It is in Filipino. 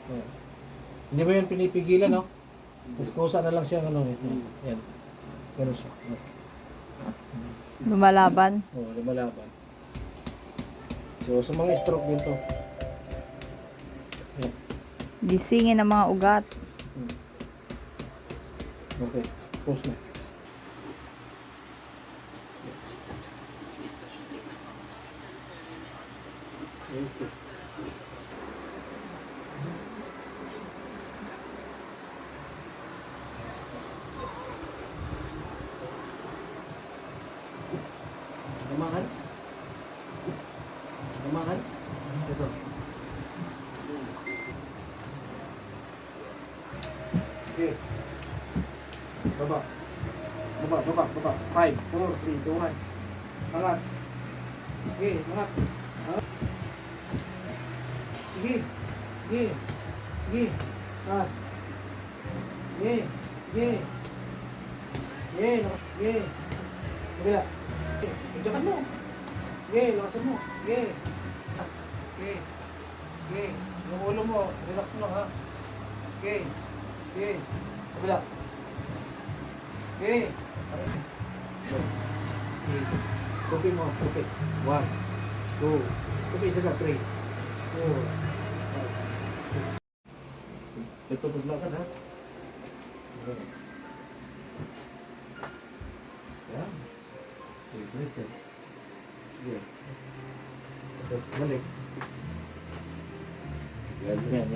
Yan. Hindi mo yan pinipigilan, no? Tapos kusa na lang siya, ano, yan. Ganun siya. Lumalaban. Oo, lumalaban. So, sa mga stroke din to. Yan. Gisingin ang mga ugat. Okay, pause na. Gamahan? Gamahan? Ito. Okay. Baba. Baba, baba, baba. 5, 4, 3, 2, 1. Angat. Okay, angat. Angat. Sige. Sige. Sige. Taas. Sige. Sige. Sige. Sige. Kabila. Pagyakan mo. Sige, lakasan mo. Sige. Taas. Sige. Sige. Yung ulo mo, relax mo lang ha. Sige. Sige. Kabila. Okay. Copy mo. Copy. 1, 2. Copy isa ka. 3, 4, 5, 6. Ito paglakad ha. Yan. Favorite eh. Yan. Tapos balik. Yan. Yan.